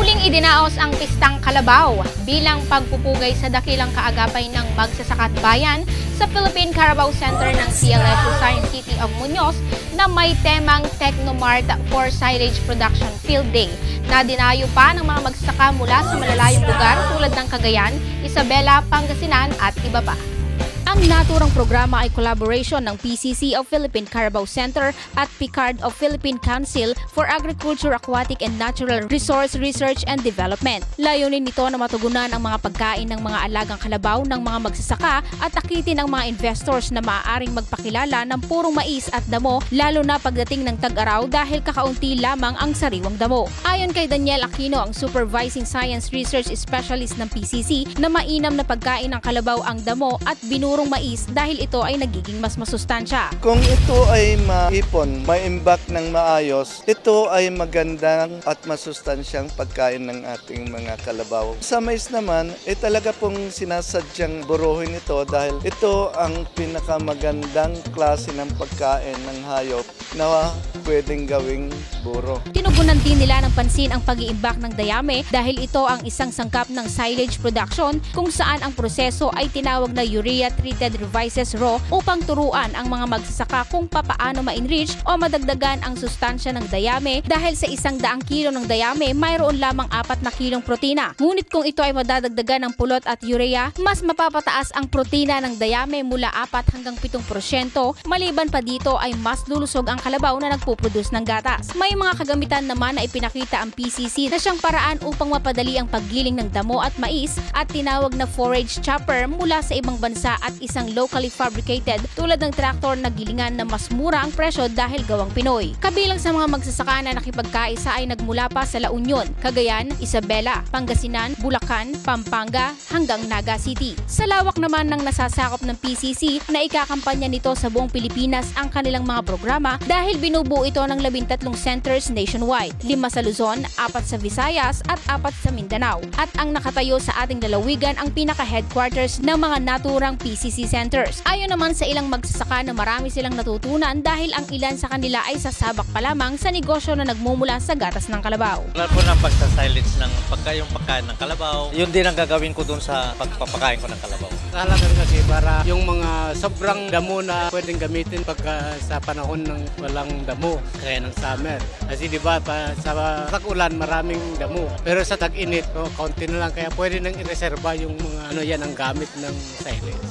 Muling idinaos ang Pistang Kalabaw bilang pagpupugay sa dakilang kaagapay ng magsasaka at bayan sa Philippine Carabao Center ng CLSU Science City of Muñoz na may temang Technomart for Silage Production Field Day na dinayo pa ng mga magsasaka mula sa malalayong lugar tulad ng Cagayan, Isabela, Pangasinan at iba pa. Ang naturang programa ay collaboration ng PCC of Philippine Carabao Center at PICARD of Philippine Council for Agriculture, Aquatic and Natural Resource Research and Development. Layunin nito na matugunan ang mga pagkain ng mga alagang kalabaw ng mga magsasaka at akitin ang mga investors na maaaring magpakilala ng purong mais at damo lalo na pagdating ng tag-araw dahil kakaunti lamang ang sariwang damo. Ayon kay Daniel Aquino, ang Supervising Science Research Specialist ng PCC, na mainam na pagkain ng kalabaw ang damo at binurong mais dahil ito ay nagiging mas masustansya. Kung ito ay maipon, maimbak ng maayos, ito ay magandang at masustansyang pagkain ng ating mga kalabaw. Sa mais naman, talaga pong sinasadyang buruhin ito dahil ito ang pinakamagandang klase ng pagkain ng hayop na pwedeng gawing buro. Tinugunan din nila ng pansin ang pag-iimbak ng dayame dahil ito ang isang sangkap ng silage production kung saan ang proseso ay tinawag na urea treated revises raw upang turuan ang mga magsasaka kung papaano ma-enrich o madagdagan ang sustansya ng dayame dahil sa 100 kilo ng dayame mayroon lamang 4 na kilong protina. Ngunit kung ito ay madadagdagan ng pulot at urea, mas mapapataas ang protina ng dayame mula 4 hanggang 7%. Maliban pa dito ay mas lulusog ang kalabaw na nagpuproduce ng gatas. May mga kagamitan naman na ipinakita ang PCC na siyang paraan upang mapadali ang paggiling ng damo at mais at tinawag na forage chopper mula sa ibang bansa at isang locally fabricated tulad ng traktor na gilingan na mas mura ang presyo dahil gawang Pinoy. Kabilang sa mga magsasaka na nakipagkaisa ay nagmula pa sa La Union, Cagayan, Isabela, Pangasinan, Bulacan, Pampanga hanggang Naga City. Sa lawak naman ng nasasakop ng PCC na ikakampanya nito sa buong Pilipinas ang kanilang mga programa dahil binubuo ito ng 13 centers nationwide, 5 sa Luzon, 4 sa Visayas at 4 sa Mindanao. At ang nakatayo sa ating lalawigan ang pinaka-headquarters ng mga naturang PCC centers. Ayon naman sa ilang magsasaka na marami silang natutunan dahil ang ilan sa kanila ay sasabak pa lamang sa negosyo na nagmumula sa gatas ng kalabaw. Tulad po ng pagsasilage ng yung pagkain ng kalabaw, yun din ang gagawin ko dun sa pagpapakain ko ng kalabaw. Halaga kasi para yung mga sobrang damo na pwedeng gamitin pagka sa panahon ng walang damo, kaya ng summer. Kasi di ba sa tag-ulan maraming damo, pero sa tag-init kaunti na lang kaya pwede nang ireserba yung mga yan ang gamit ng silage.